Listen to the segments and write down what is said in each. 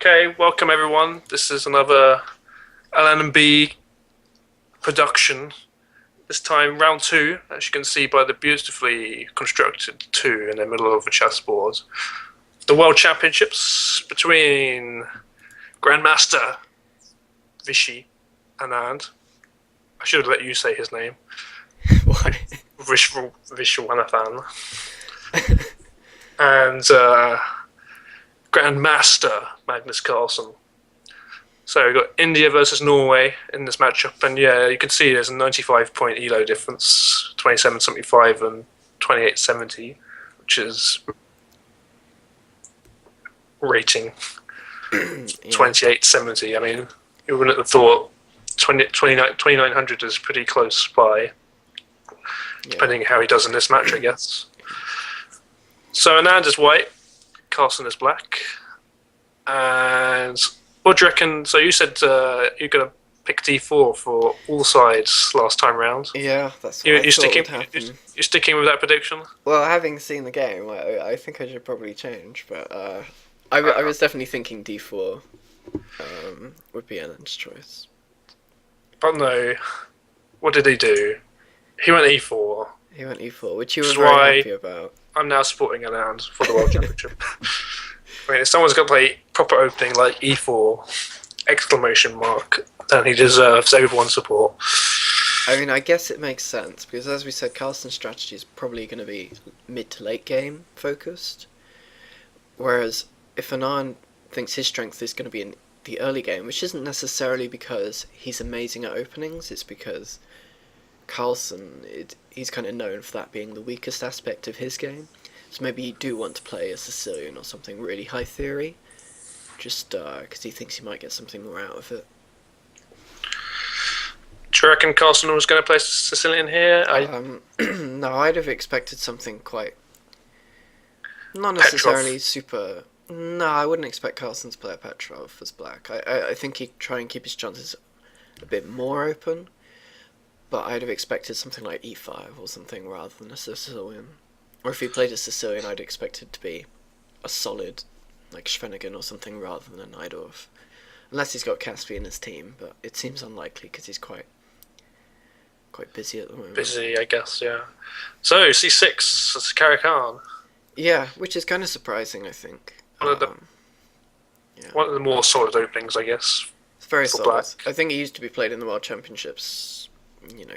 Okay, welcome everyone. This is another LNB production. This time, round two, as you can see by the beautifully constructed two in the middle of the chessboard. The World Championships between Grandmaster Vishy Anand. I should have let you say his name. Why? Vishwanathan. And Grandmaster Magnus Carlsen. So we've got India versus Norway in this matchup, and yeah, you can see there's a 95-point ELO difference, 27.75 and 28.70, which is rating 28.70. I mean, you wouldn't have thought 2900 is pretty close by, depending how he does in this match, I guess. So Anand is white, Carlsen is black, and what do you reckon? So you said you're going to pick D4 for all sides last time round. Yeah, that's what I thought would happen. You're sticking with that prediction? Well, having seen the game, I think I should probably change, but I was definitely thinking D4 would be Anand's choice. But no, what did he do? He went E4. He went E4, which you were very happy about. I'm now supporting Anand for the World Championship. I mean, if someone's got to play proper opening like E4, exclamation mark, then he deserves everyone's support. I mean, I guess it makes sense, because as we said, Carlsen's strategy is probably going to be mid to late game focused, whereas if Anand thinks his strength is going to be in the early game, which isn't necessarily because he's amazing at openings, it's because Carlsen, he's kind of known for that being the weakest aspect of his game. So maybe you do want to play a Sicilian or something really high theory, just because he thinks he might get something more out of it. Do you reckon Carlsen was going to play Sicilian here? No, I'd have expected something quite... Not necessarily Petrov. super... No, I wouldn't expect Carlsen to play a Petrov as black. I think he'd try and keep his chances a bit more open, but I'd have expected something like E5 or something rather than a Sicilian. Or if he played a Sicilian, I'd expect it to be a solid, like Schwenigan or something rather than a Najdorf. Unless he's got Caspi in his team, but it seems unlikely because he's quite busy at the moment. Busy, I guess, yeah. So, C6, that's Carrichan. Yeah, which is kind of surprising, I think. One of the more solid openings, I guess. It's very solid. Black. I think it used to be played in the World Championships,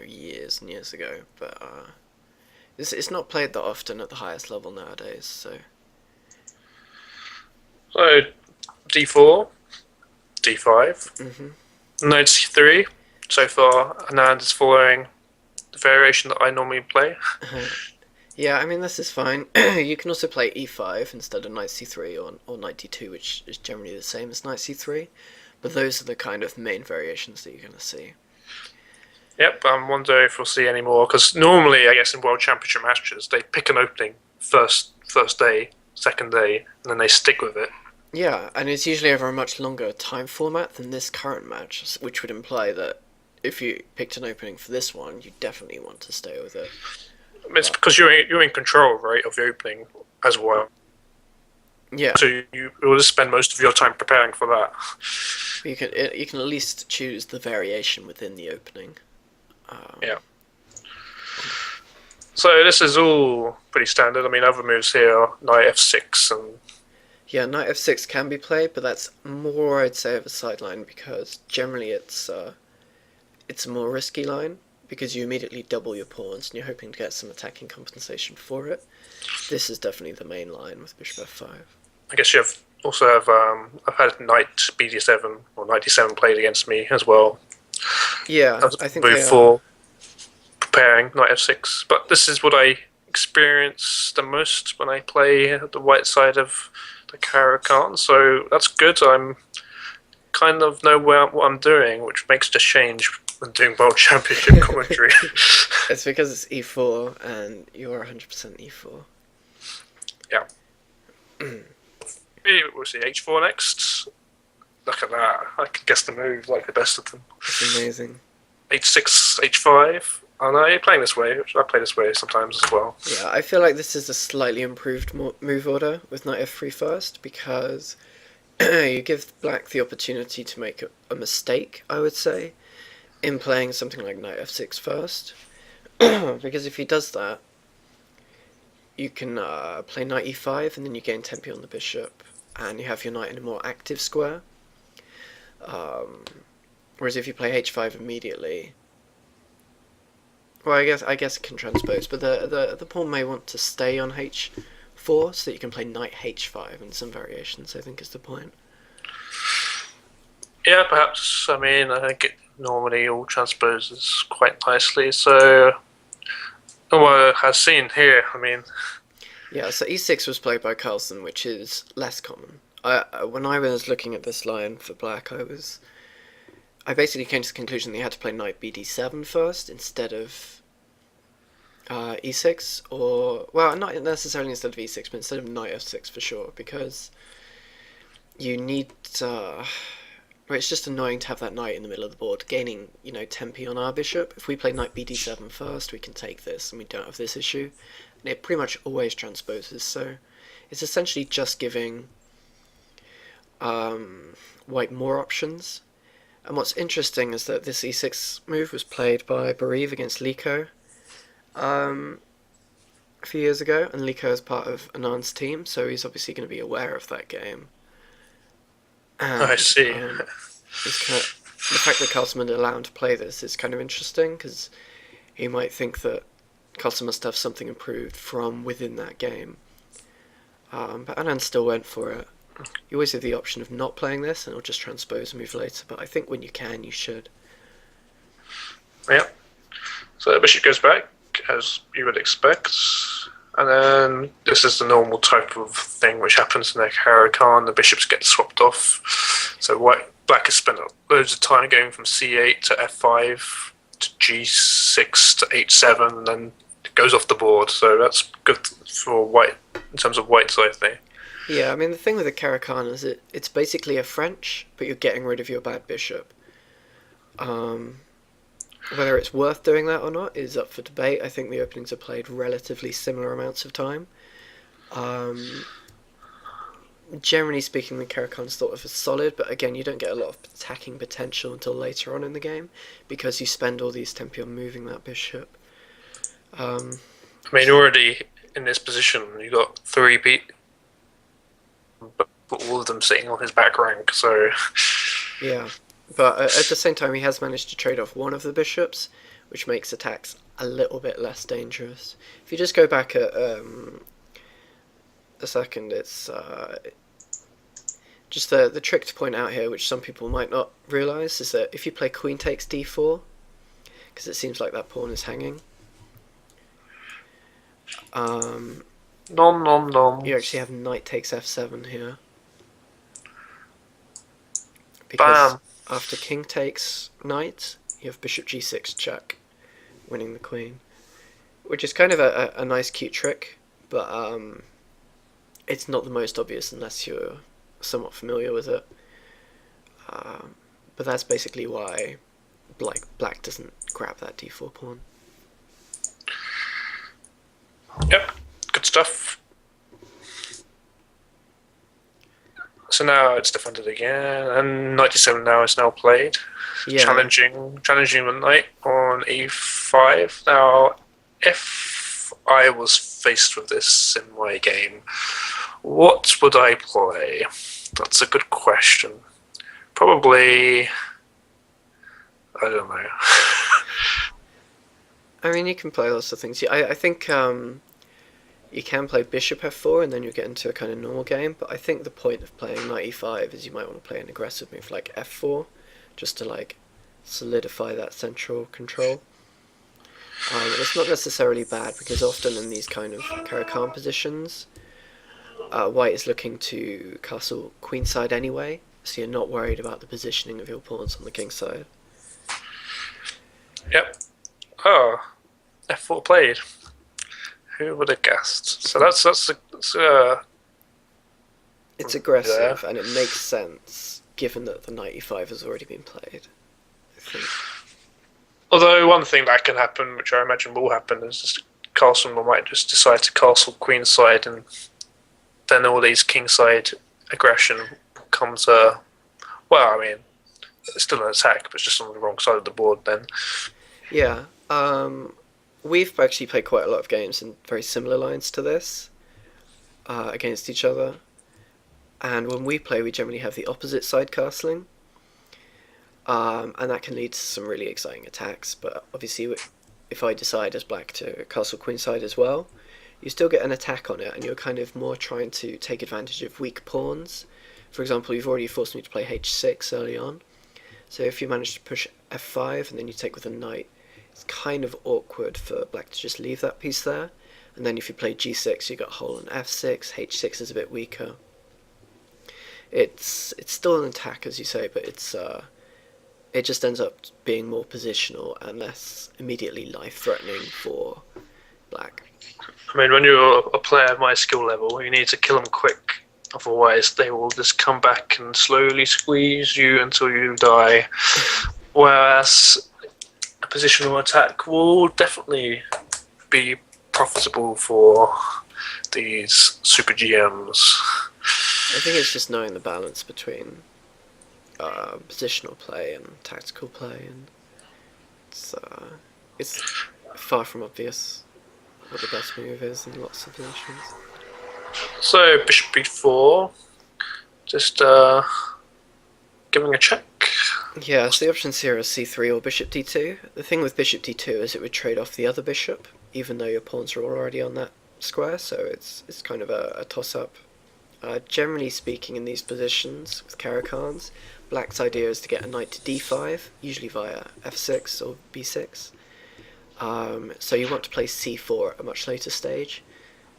years and years ago, but it's not played that often at the highest level nowadays, so... So, D4, D5, Knight C3. So far, Anand is following the variation that I normally play. Yeah, I mean, this is fine. You can also play E5 instead of Knight C3 or Knight D2, which is generally the same as Knight C3, but those are the kind of main variations that you're going to see. Yep, I wonder if we'll see any more, because normally, I guess, in World Championship matches, they pick an opening first day, second day, and then they stick with it. Yeah, and it's usually over a much longer time format than this current match, which would imply that if you picked an opening for this one, you definitely want to stay with it. It's because you're in control, right, of the opening as well. Yeah. So you will just spend most of your time preparing for that. You can at least choose the variation within the opening. Yeah. So this is all pretty standard. I mean, other moves here are Knight F6 and... Yeah, Knight F6 can be played, but that's more, I'd say, of a sideline, because generally it's a more risky line, because you immediately double your pawns, and you're hoping to get some attacking compensation for it. This is definitely the main line with Bishop F5. I guess I've had Knight BD7 or Knight D7 played against me as well. Yeah, I think move for preparing Knight F6, but this is what I experience the most when I play the white side of the Carrichan, so that's good. I'm kind of know what I'm doing, which makes the change when doing World Championship commentary. It's because it's E4 and you're 100% E4. Yeah. We'll see H4 next. Look at that. I can guess the moves like the best of them. It's amazing. H6, H5. Oh no, you're playing this way. I play this way sometimes as well. Yeah, I feel like this is a slightly improved move order with Knight F3 first, because you give black the opportunity to make a mistake, I would say, in playing something like knight f6 first. Because if he does that, you can play knight e5 and then you gain tempo on the bishop, and you have your knight in a more active square. Whereas if you play h5 immediately, well, I guess it can transpose, but the pawn may want to stay on h4 so that you can play knight h5 and some variations, I think, is the point. Yeah, perhaps. I mean, I think it normally all transposes quite nicely. So, what I've seen here, I mean, Yeah, so e6 was played by Carlsen, which is less common. When I was looking at this line for black, I basically came to the conclusion that you had to play knight bd7 first instead of e6, or, well, not necessarily instead of e6, but instead of knight f6 for sure, because you need, well, it's just annoying to have that knight in the middle of the board gaining, tempi on our bishop. If we play knight bd7 first, we can take this and we don't have this issue, and it pretty much always transposes, so it's essentially just giving white more options. And what's interesting is that this e6 move was played by Bariv against Liko a few years ago, and Liko is part of Anand's team, so he's obviously going to be aware of that game. And I see. The fact that Carlsen allowed him to play this is kind of interesting, because he might think that Carlsen must have something improved from within that game. But Anand still went for it. You always have the option of not playing this, and it'll just transpose and move later, but I think when you can, you should. Yeah. So the bishop goes back, as you would expect. And then this is the normal type of thing which happens in the Carrot-Khan. The bishops get swapped off. So black has spent loads of time going from c8 to f5 to g6 to h7, and then it goes off the board. So that's good for white in terms of white's, I think. Yeah, I mean, the thing with the Carrot-Khan is it's basically a French, but you're getting rid of your bad bishop. Whether it's worth doing that or not is up for debate. I think the openings are played relatively similar amounts of time. Generally speaking, the Carrot-Khan's thought of as solid, but again, you don't get a lot of attacking potential until later on in the game, because you spend all these tempi on moving that bishop. I mean, already in this position, you got 3 people, but all of them sitting on his back rank, so... Yeah, but at the same time, he has managed to trade off one of the bishops, which makes attacks a little bit less dangerous. If you just go back a second, it's just the trick to point out here, which some people might not realise, is that if you play queen takes d4, because it seems like that pawn is hanging, you actually have knight takes f7 here. Because Bam. after king takes knight, you have bishop g6 check, winning the queen. Which is kind of a nice cute trick, but it's not the most obvious unless you're somewhat familiar with it. But that's basically why black doesn't grab that d4 pawn. Yep, good stuff. So now it's defended again, and knight d7 now is now played. Yeah. Challenging the knight on e5. Now, if I was faced with this in my game, what would I play? That's a good question. Probably... I don't know. I mean, you can play lots of things. I think you can play bishop f4 and then you get into a kind of normal game, but I think the point of playing knight e5 is you might want to play an aggressive move like f4, just to like solidify that central control. It's not necessarily bad, because often in these kind of Carrot-Khan positions, white is looking to castle queenside anyway, so you're not worried about the positioning of your pawns on the king side. Yep. Oh, f4 played. Who would have guessed? So that's it's aggressive, and it makes sense given that the knight e5 has already been played, I think. Although one thing that can happen, which I imagine will happen, is just Carlsen might just decide to castle queenside, and then all these kingside aggression becomes a... Well, I mean, it's still an attack, but it's just on the wrong side of the board then. Yeah. We've actually played quite a lot of games in very similar lines to this against each other. And when we play, we generally have the opposite side castling. And that can lead to some really exciting attacks. But obviously, if I decide as black to castle queenside as well, you still get an attack on it, and you're kind of more trying to take advantage of weak pawns. For example, you've already forced me to play h6 early on. So if you manage to push f5 and then you take with a knight, it's kind of awkward for black to just leave that piece there. And then if you play g6, you got whole on f6, h6 is a bit weaker. It's still an attack, as you say, but it just ends up being more positional and less immediately life-threatening for black. I mean, when you're a player of my skill level, you need to kill them quick. Otherwise, they will just come back and slowly squeeze you until you die. Whereas a positional attack will definitely be profitable for these super GMs. I think it's just knowing the balance between positional play and tactical play, and it's far from obvious what the best move is in lots of positions. So bishop b4, just giving a check. Yeah, so the options here are c3 or bishop d2. The thing with bishop d2 is it would trade off the other bishop, even though your pawns are already on that square, so it's kind of a toss-up. Generally speaking, in these positions with Caro-Kanns, black's idea is to get a knight to d5, usually via f6 or b6. So you want to play c4 at a much later stage.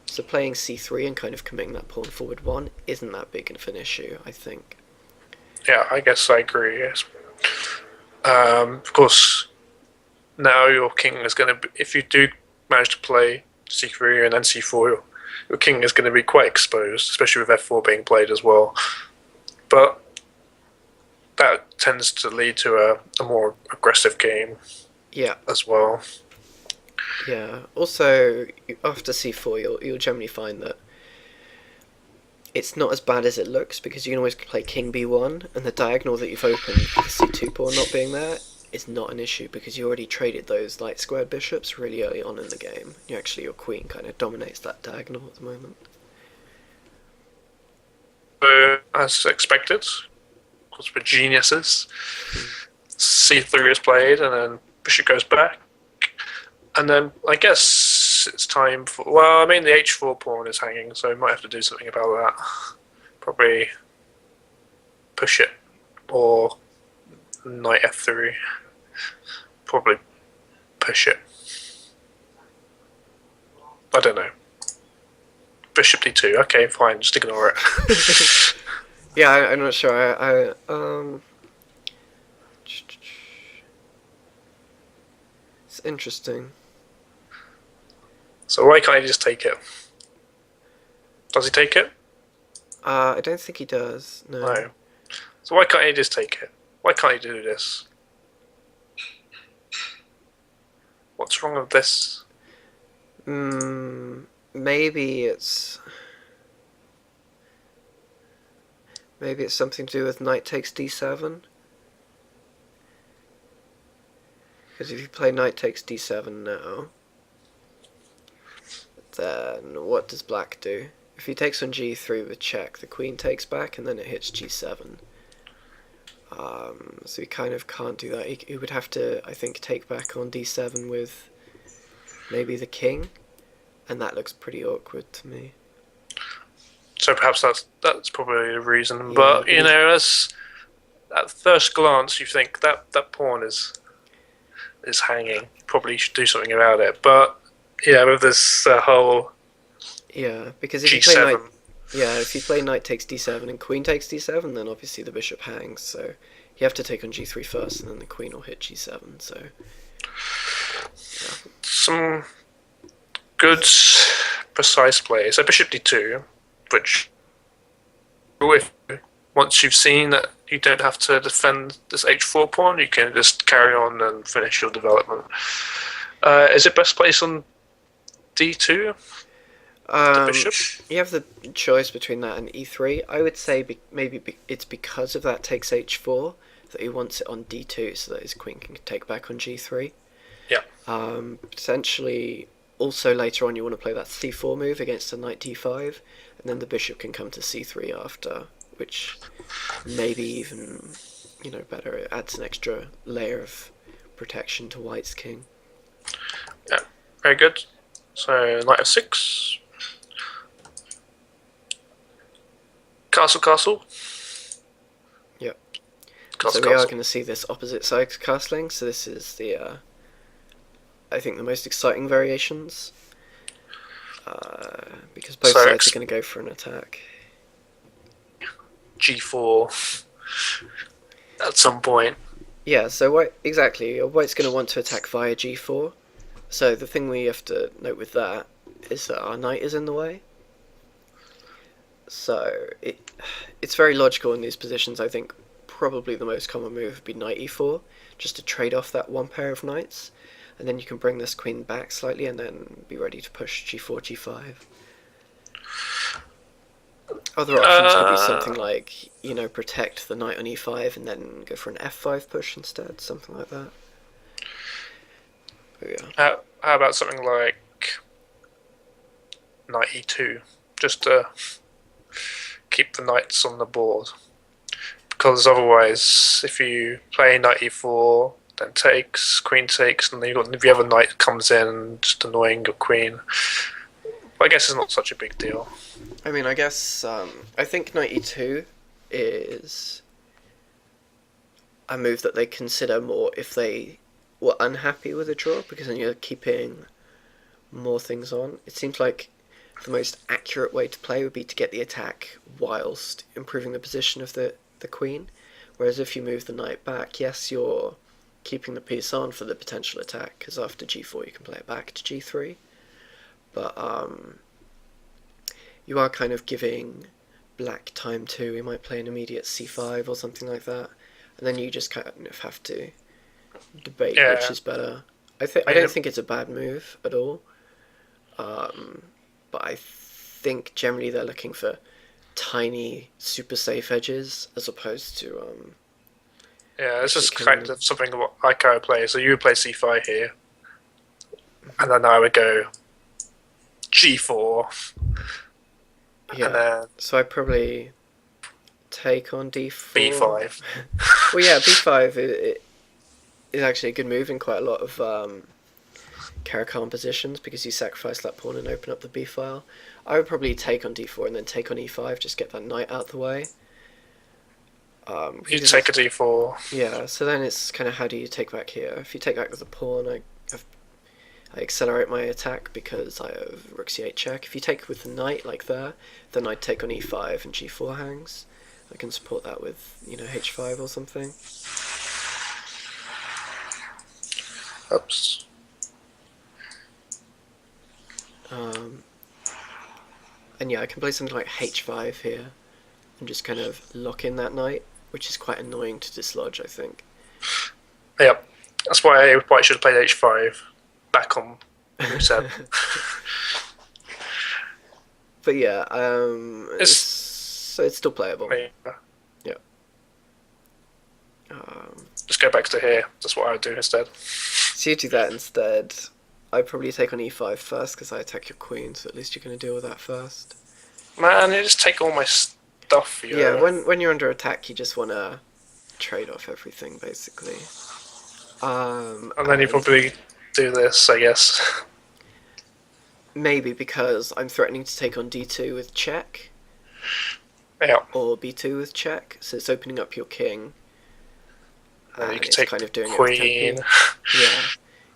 So playing c3 and kind of committing that pawn forward one isn't that big of an issue, I think. Yeah, I guess I agree, yes. Of course, now your king is going to be... If you do manage to play c3 and then c4, your king is going to be quite exposed, especially with f4 being played as well. But that tends to lead to a more aggressive game as well. Yeah. Also, after c4, you'll generally find that it's not as bad as it looks, because you can always play king b1, and the diagonal that you've opened, the c2 pawn not being there, is not an issue, because you already traded those light squared bishops really early on in the game. Your queen kind of dominates that diagonal at the moment. So, as expected, of course we're geniuses, c3 is played, and then bishop goes back. And then I guess it's time for... Well, I mean, the h4 pawn is hanging, so we might have to do something about that. Probably push it, or knight f3. Probably push it. I don't know. Bishop d2. Okay, fine. Just ignore it. Yeah, I'm not sure. It's interesting. So why can't he just take it? Does he take it? I don't think he does. No. So why can't he just take it? Why can't he do this? What's wrong with this? Maybe it's something to do with knight takes d7. Because if you play knight takes d7 now, then what does black do? If he takes on g3 with check, the queen takes back, and then it hits g7. So he kind of can't do that. He would have to, I think, take back on d7 with maybe the king, and that looks pretty awkward to me. So perhaps that's probably the reason. Yeah, but you know, at first glance, you think that pawn is hanging. Probably should do something about it. But yeah, with this whole because if g7. If you play knight takes d7 and queen takes d7, then obviously the bishop hangs. So you have to take on g3 first, and then the queen will hit g7. So some good precise play. So bishop d2, which once you've seen that you don't have to defend this h4 pawn, you can just carry on and finish your development. Is it best placed on d2? the bishop. You have the choice between that and e3. I would say it's because of that takes h4 that he wants it on d2 so that his queen can take back on g3. Yeah. Potentially, also later on you want to play that c4 move against a knight d5, and then the bishop can come to c3 after, which maybe even, better. It adds an extra layer of protection to white's king. Yeah, very good. So knight f6. Castle. Yep. Castle. So we are going to see this opposite side castling. So this is the, I think, the most exciting variations, because both sides are going to go for an attack. G4 at some point. Yeah. So White's going to want to attack via g4. So the thing we have to note with that is that our knight is in the way. So it's very logical in these positions. I think probably the most common move would be knight e4, just to trade off that one pair of knights, and then you can bring this queen back slightly and then be ready to push g4, g5. Other options could be something like, protect the knight on e5 and then go for an f5 push instead, something like that. But yeah. How about something like knight e2, just to keep the knights on the board? Because otherwise, if you play knight e4, then takes, queen takes, and then if the other knight comes in, just annoying your queen. But I guess it's not such a big deal. I mean, I guess, I think knight e2 is a move that they consider more if they were unhappy with a draw, because then you're keeping more things on. It seems like the most accurate way to play would be to get the attack whilst improving the position of the queen, whereas if you move the knight back, yes, you're keeping the piece on for the potential attack, because after g4 you can play it back to g3, but you are kind of giving black time too. You might play an immediate c5 or something like that, and then you just kind of have to debate which is better. I don't think it's a bad move at all, but I think generally they're looking for tiny, super safe edges as opposed to. Yeah, this is kind of something like I would play. So you would play c5 here, and then I would go g4. Yeah. And then so I probably take on d4. b5. Well, yeah, b5 it is actually a good move in quite a lot of Carlsen positions, because you sacrifice that pawn and open up the b file. I would probably take on d4 and then take on e5, just get that knight out the way. You take a d4. Yeah, so then it's kind of how do you take back here? If you take back with the pawn, I accelerate my attack because I have rook c8 check. If you take with the knight like there, then I take on e5 and g4 hangs. I can support that with, h5 or something. Oops. And yeah, I can play something like h5 here and just kind of lock in that knight, which is quite annoying to dislodge, I think. Yep, that's why White should have played h5 back on move 7. But yeah, so it's still playable. Yeah. Just go back to here. That's what I would do instead. So you do that instead. I'd probably take on e5 first because I attack your queen, so at least you're going to deal with that first. Man, you just take all my stuff for you. Yeah, when you're under attack, you just want to trade off everything, basically. And then you probably do this, I guess. Maybe because I'm threatening to take on d2 with check. Yeah. Or b2 with check, so it's opening up your king. And you can take kind of doing queen. Yeah.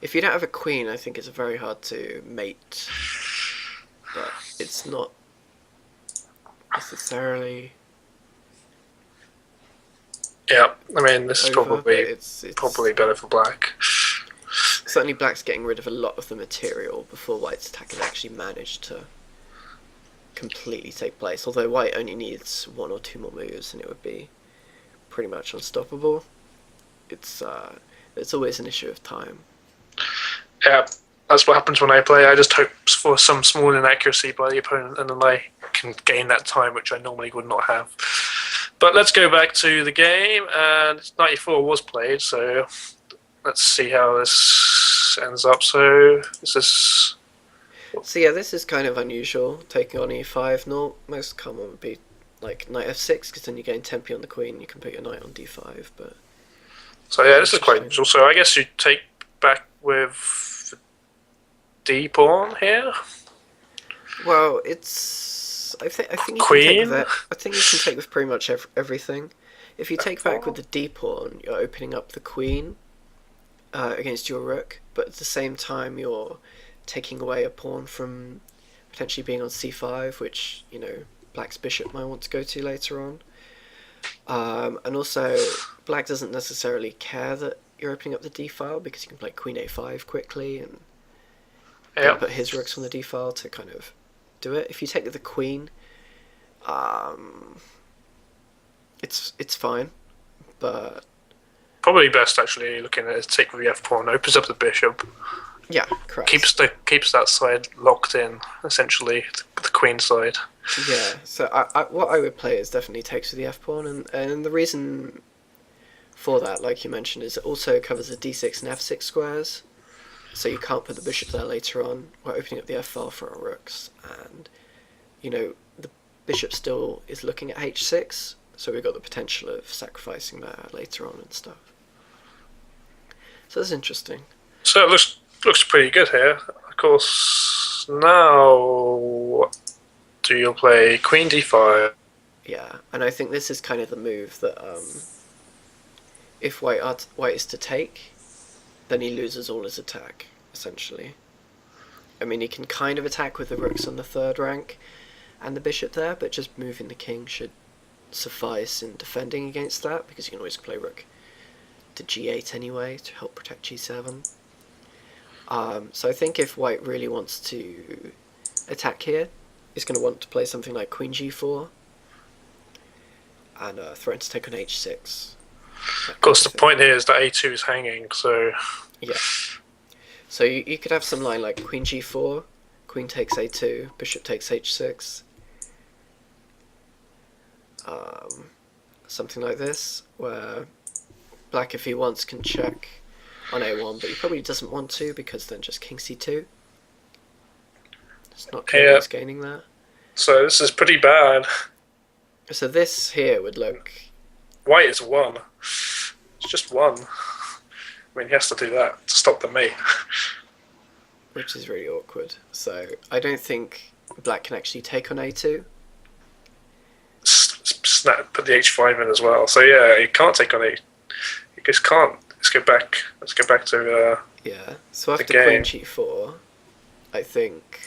If you don't have a queen, I think it's very hard to mate. But it's not necessarily. Yeah, I mean, this is probably it's probably better for black. Certainly black's getting rid of a lot of the material before white's attack has actually managed to completely take place. Although white only needs one or two more moves and it would be pretty much unstoppable. It's always an issue of time. Yeah, That's what happens when I play. I just hope for some small inaccuracy by the opponent, and then I can gain that time, which I normally would not have. But let's go back to the game, and 94 was played, so let's see how this ends up. So this is... So yeah, this is kind of unusual, taking on e5. Most common would be like knight f6, because then you gain tempo on the queen, you can put your knight on d5, but... So yeah, this is quite unusual. So I guess you take back with d pawn here. Well, it's... I think you Queen? can take with it. I think you can take with pretty much everything. If you take back with the d pawn, you're opening up the queen against your rook, but at the same time you're taking away a pawn from potentially being on c5, which, you know, black's bishop might want to go to later on. And also, black doesn't necessarily care that you're opening up the d file, because you can play queen a5 quickly and put his rooks on the d file to kind of do it. If you take the queen, it's fine, but probably best actually looking at it, take with the f pawn, opens up the bishop. Yeah, correct. Keeps that side locked in, essentially, the queen side. Yeah, so what I would play is definitely takes with the f pawn, and the reason for that, like you mentioned, is it also covers the d6 and f6 squares, so you can't put the bishop there later on. We're opening up the f file for our rooks, and you know the bishop still is looking at h6, so we've got the potential of sacrificing that later on and stuff. So that's interesting. So it looks pretty good here. Of course, now do you play queen d5? Yeah, and I think this is kind of the move that if white is to take, then he loses all his attack, essentially. I mean, he can kind of attack with the rooks on the third rank and the bishop there, but just moving the king should suffice in defending against that, because you can always play rook to g8 anyway to help protect g7. So I think if white really wants to attack here, he's going to want to play something like queen g4 and threaten to take on h6. Of course, the point here is that a2 is hanging, so... Yeah. So you could have some line like queen g4, queen takes a2, bishop takes h6. Something like this, where black, if he wants, can check on a1, but he probably doesn't want to, because then just king c2. It's not clear he's gaining that. So this is pretty bad. So this here would look... White is 1. It's just 1. I mean, he has to do that to stop the mate. Which is really awkward. So I don't think black can actually take on a2. Put the h5 in as well. So yeah, he can't take on a... He just can't. Let's go back to yeah. So after queen g4, I think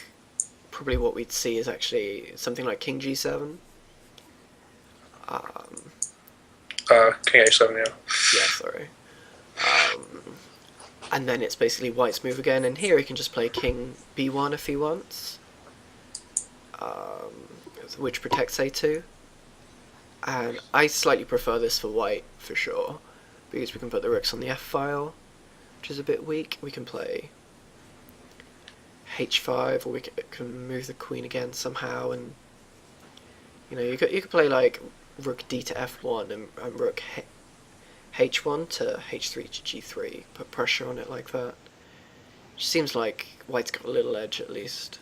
probably what we'd see is actually something like king g7. King h7, yeah. Yeah, sorry. And then it's basically white's move again, and here he can just play king b1 if he wants, which protects a2. And I slightly prefer this for white, for sure, because we can put the rooks on the f-file, which is a bit weak. We can play h5, or we can move the queen again somehow, and you know, you could play like rook d to f1 and rook h1 to h3 to g3, put pressure on it like that. Which seems like white's got a little edge at least.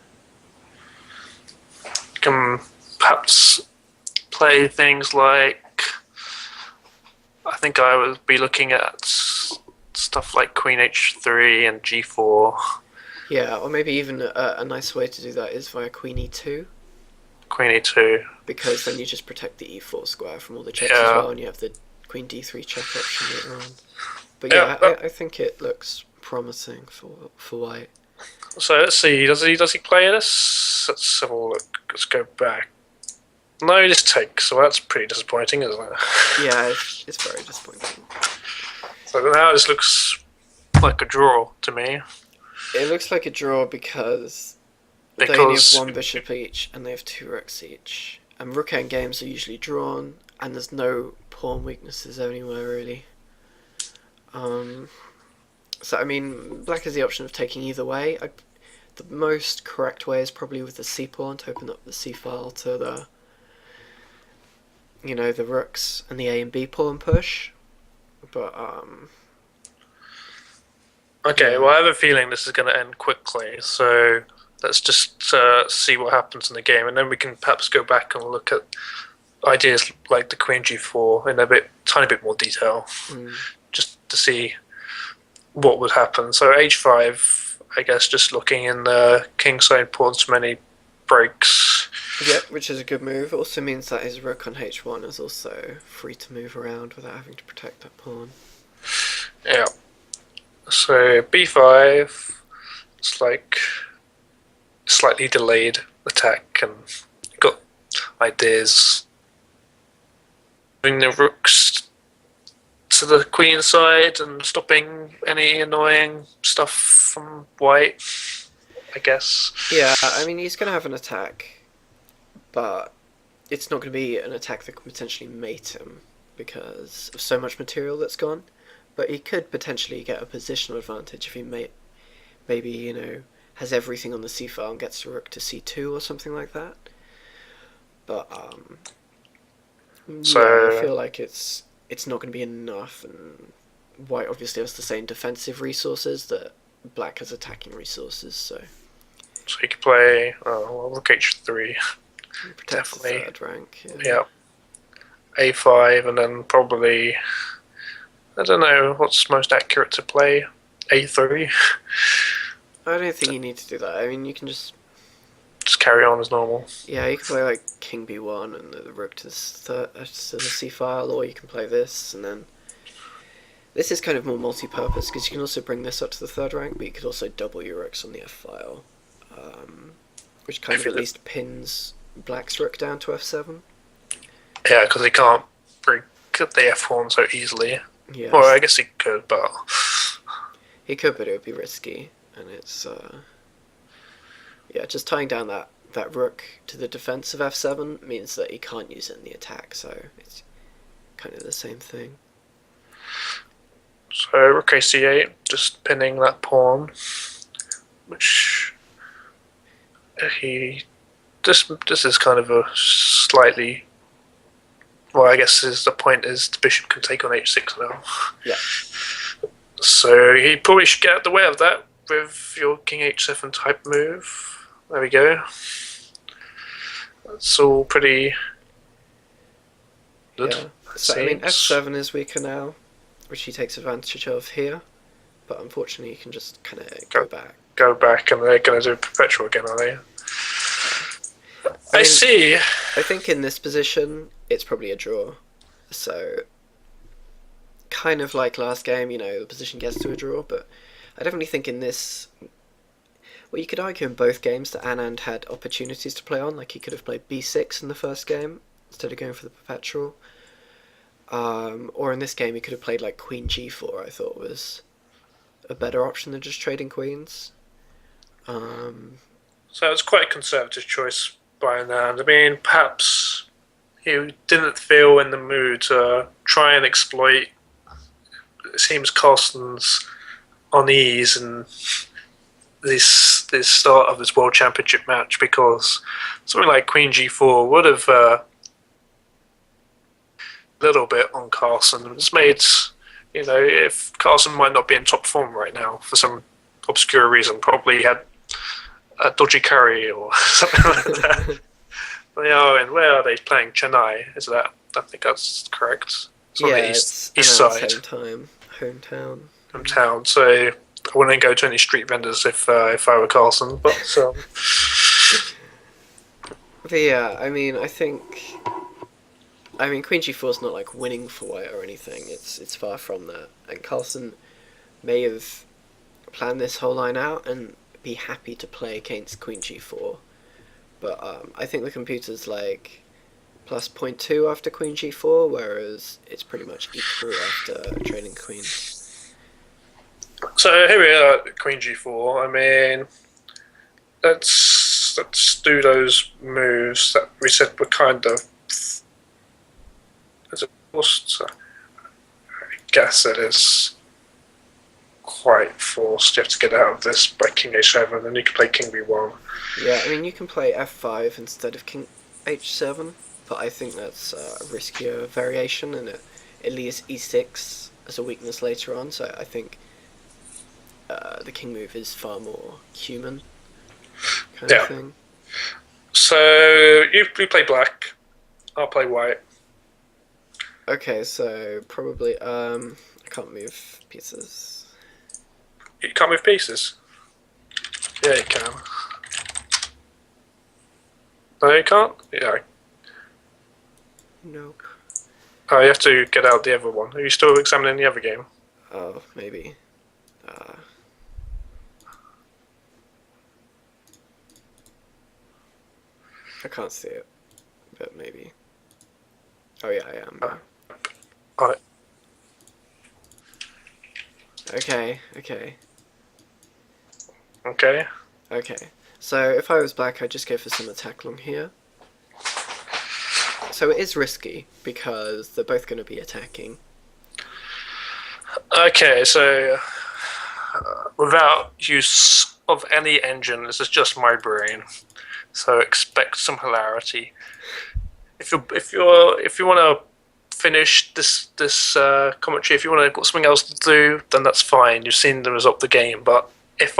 Can perhaps play things like... I think I would be looking at stuff like queen h3 and g4. Yeah, or maybe even a nice way to do that is via queen e2. Queen e2. Because then you just protect the e4 square from all the checks as well, and you have the queen d3 check option later on. But yeah, I think it looks promising for white. So let's see, does he play this? Let's have a look. Let's go back. No, he just takes, so that's pretty disappointing, isn't it? Yeah, it's very disappointing. So now this looks like a draw to me. It looks like a draw because they only have one bishop each and they have two rooks each. And rook end games are usually drawn, and there's no pawn weaknesses anywhere really. So I mean, black has the option of taking either way. The most correct way is probably with the c pawn to open up the c file to the, the rooks and the a and b pawn push. But Okay, yeah. well, I have a feeling this is going to end quickly, so let's just see what happens in the game, and then we can perhaps go back and look at ideas like the Queen G4 in tiny bit more detail, just to see what would happen. So H5, I guess, just looking in the kingside pawns, many breaks. Yeah, which is a good move. It also means that his rook on H1 is also free to move around without having to protect that pawn. Yeah. So B5, it's like slightly delayed attack, and got ideas. Moving the rooks to the queen side and stopping any annoying stuff from white, I guess. Yeah, I mean, he's going to have an attack, but it's not going to be an attack that can potentially mate him because of so much material that's gone. But he could potentially get a positional advantage if he maybe has everything on the c file and gets the rook to c2 or something like that. But So I feel like it's not going to be enough, and white obviously has the same defensive resources that black has attacking resources. So you could play rook h3, definitely definitely. the third rank. Yeah. A5, and then probably, I don't know what's most accurate to play. A3. I don't think you need to do that. I mean, you can just carry on as normal. Yeah, you can play like king b1 and the rook to the c file, or you can play this, and then this is kind of more multi-purpose because you can also bring this up to the third rank, but you could also double your rooks on the f file, which kind of at least pins black's rook down to f7. Yeah, because he can't break the f pawn so easily. Yeah. Well, I guess he could, but he could, but it would be risky, and it's just tying down that rook to the defense of f7 means that he can't use it in the attack, so it's kind of the same thing. So rook ac8, just pinning that pawn, which this is kind of a slightly, well, I guess the point is the bishop can take on h6 now. Yeah. So he probably should get out of the way of that with your king h7 type move. There we go. That's all pretty good. Yeah. So I mean, f7 is weaker now, which he takes advantage of here, but unfortunately, you can just kind of go back. Go back, and they're going to do perpetual again, are they? I see. I think in this position, it's probably a draw. So, kind of like last game, the position gets to a draw, but I definitely think in this. Well, you could argue in both games that Anand had opportunities to play on, like he could have played b6 in the first game instead of going for the perpetual. Or in this game, he could have played like queen g4, I thought was a better option than just trading queens. So it's quite a conservative choice by Anand. I mean, perhaps he didn't feel in the mood to try and exploit, it seems, Carlsen's unease and this start of this World Championship match, because something like Queen G4 would have a little bit on Carlsen. It's made, if Carlsen might not be in top form right now for some obscure reason, probably had a dodgy curry or something like that. And where are they playing? Chennai, is that? I think that's correct. It's on the east side. Hometown. So I wouldn't go to any street vendors if I were Carlsen, but yeah, I mean, Queen G4 is not like winning for white or anything. It's far from that. And Carlsen may have planned this whole line out and be happy to play against Queen G4, but I think the computer's like plus 0.2 after Queen G4, whereas it's pretty much equal after trading queen. So here we are at Queen G4. I mean, let's do those moves that we said were kind of. I guess it is. quite forced. You have to get out of this by king h7, and you can play king b1. Yeah, I mean, you can play f5 instead of king h7, but I think that's a riskier variation, and it leaves e6 as a weakness later on, so I think the king move is far more human kind of thing. So you play black, I'll play white. Okay, so probably, I can't move pieces. You can't move pieces? Yeah, you can. No, you can't? Yeah. Nope. Oh, you have to get out the other one. Are you still examining the other game? Oh, maybe. I can't see it, but maybe. Oh yeah, I am. Alright. Okay. Okay. So if I was black, I'd just go for some attack along here. So it is risky because they're both going to be attacking. Okay, so without use of any engine, this is just my brain. So expect some hilarity. If you want to finish this commentary, if you want to got something else to do, then that's fine. You've seen the result of the game. But if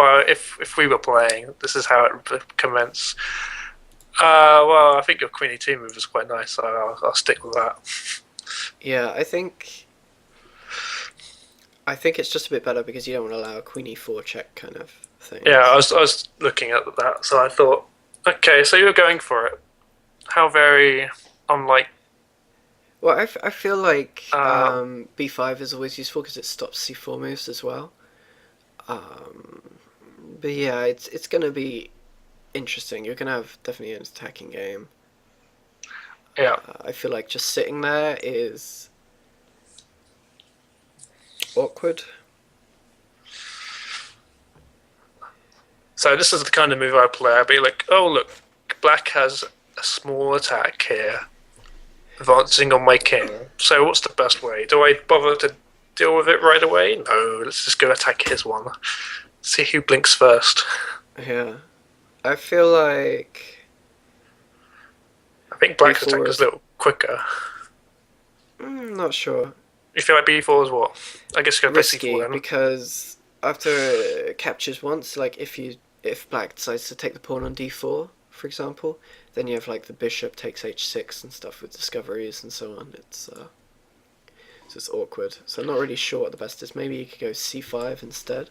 we were playing, this is how it would commence. Well, I think your Queen E2 move is quite nice, so I'll stick with that. Yeah, I think it's just a bit better because you don't want to allow a Queen E4 check kind of thing. Yeah, I was looking at that, so I thought, okay, so you're going for it. How very unlike. Well, I feel like b5 is always useful because it stops c4 moves as well. But yeah, it's going to be interesting. You're going to have definitely an attacking game. Yeah. I feel like just sitting there is awkward. So this is the kind of move I play. I'd be like, oh look, black has a small attack here, advancing on my king. So what's the best way? Do I bother to deal with it right away? No, let's just go attack his one. See who blinks first. Yeah. I feel like I think black's attack is a little quicker. Not sure. You feel like b4 is what? I guess you go Risky c4 then. because after it captures once, like if black decides to take the pawn on d4, for example, then you have like the bishop takes h6 and stuff with discoveries and so on. So it's awkward. So I'm not really sure what the best is. Maybe you could go c5 instead.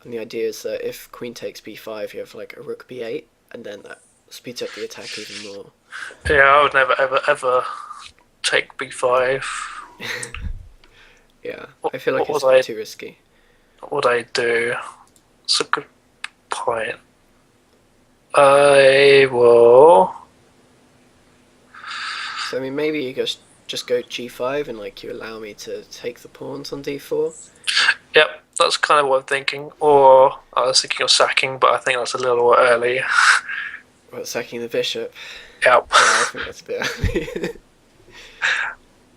And the idea is that if queen takes b5, you have like a rook b8, and then that speeds up the attack even more. Yeah, I would never ever take b5. Yeah, I feel like it's a bit too risky. What would I do? It's a good point. I will. So I mean, maybe you just go g5 and like you allow me to take the pawns on d4. Yep, that's kind of what I'm thinking. Or I was thinking of sacking, but I think that's a little early. What, sacking the bishop? Yep. Yeah, I think that's a bit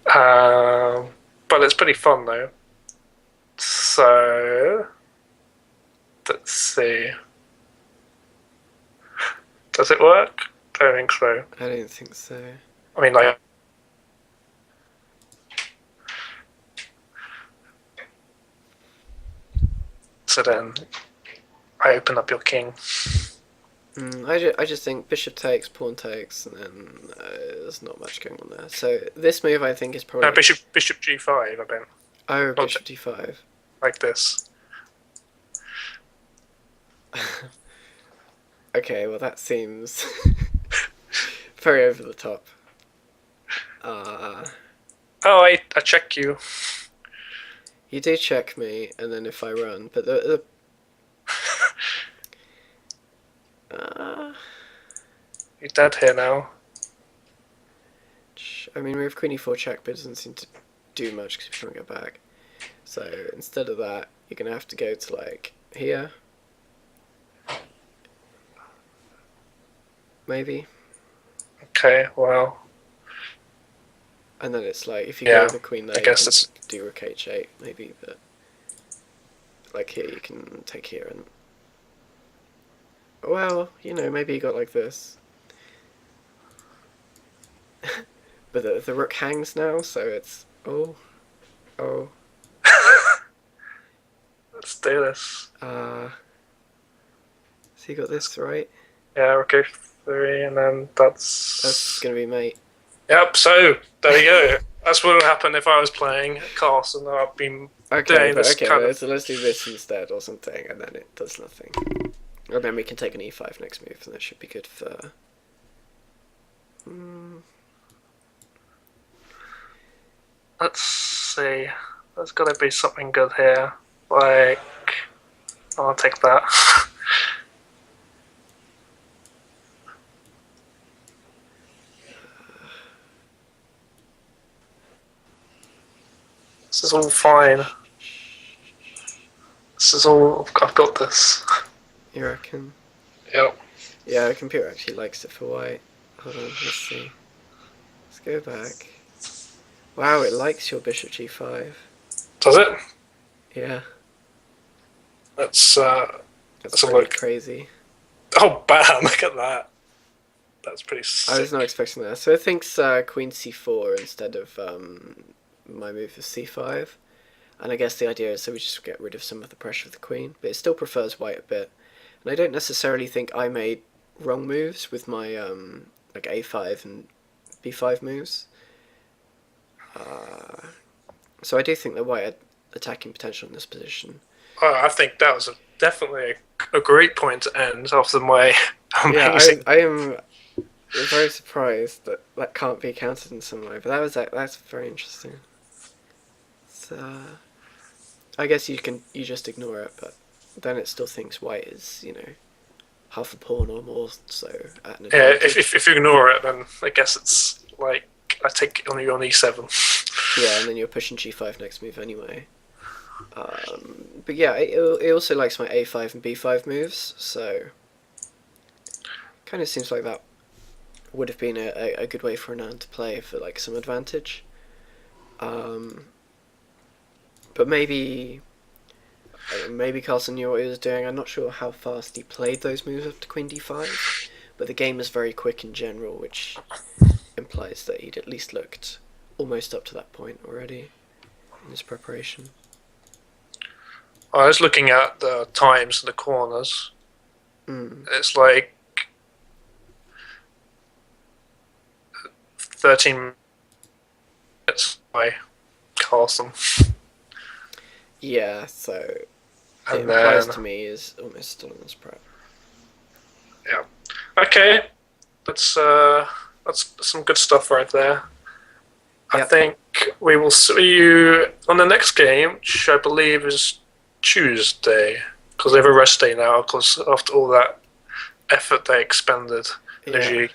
early. But it's pretty fun though. So let's see. Does it work? I don't think so. I don't think so. I mean, like. So then, I open up your king. I just think bishop takes, pawn takes, and then there's not much going on there. So this move I think is probably... No, bishop g5, I think. Oh, bishop d5. Like this. Okay, well that seems very over the top. Oh, I check you. You do check me, and then if I run, but the You're dead here now. I mean, we have queen e4 check, but it doesn't seem to do much because we can't go back. So instead of that, you're gonna have to go to like here, maybe. Okay, well. And then it's like if you go with the queen there, I guess it's do rook h8 maybe, but like here you can take here and, well, maybe you got like this. But the rook hangs now, so it's oh. Let's do this. So you got this right. Yeah, rook a3, and then That's gonna be mate. Yep. So there you go. That's what would happen if I was playing Carlsen. I've been doing this kind of. So let's do this instead or something, and then it does nothing. And then we can take an e5 next move, and that should be good for. Let's see. There's got to be something good here. Like, I'll take that. This is all fine. This is all. I've got this. You reckon? Yep. Yeah, the computer actually likes it for white. Hold on, let's see. Let's go back. Wow, it likes your bishop g5. Does it? Yeah. That's pretty look. crazy. Oh, bam! Look at that. That's pretty sick. I was not expecting that. So it thinks queen c4 instead of my move of c5. And I guess the idea is so we just get rid of some of the pressure of the queen. But it still prefers white a bit. And I don't necessarily think I made wrong moves with my like a5 and b5 moves. So I do think that white had attacking potential in this position. Oh, I think that was definitely a great point to end after my amazing. Yeah, I am very surprised that that can't be counted in some way. But that's very interesting. So I guess you just ignore it, but then it still thinks white is half a pawn or more. So at an advantage. Yeah, if you ignore it, then I guess it's like I take on e7. Yeah, and then you're pushing g5 next move anyway. But yeah, it also likes my a5 and b5 moves, so kind of seems like that would have been a good way for Anand to play for like some advantage. But maybe Carlsen knew what he was doing. I'm not sure how fast he played those moves up to queen d5, but the game is very quick in general, which implies that he'd at least looked almost up to that point already in his preparation. I was looking at the times in the corners. It's like 13 minutes by Carlsen. Yeah, so it And implies then, to me is almost still in this prep. yeah. Okay, that's some good stuff right there. I think we will see you on the next game, which I believe is Tuesday, because they have a rest day now, because after all that effort they expended. Yeah.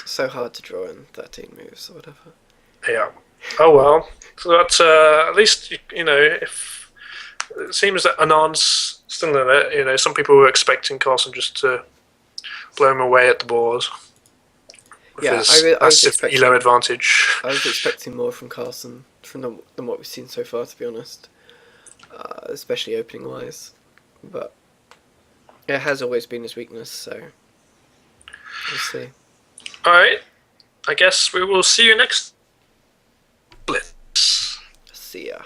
So hard to draw in 13 moves or whatever. Yeah. Oh well. So that's at least if it seems that Anand's still in it. Some people were expecting Carlsen just to blow him away at the board. With his massive elo advantage. I was expecting more from Carlsen than what we've seen so far, to be honest. Especially opening wise, but it has always been his weakness, so we'll see. Alright, I guess we will see you next Blitz. See ya.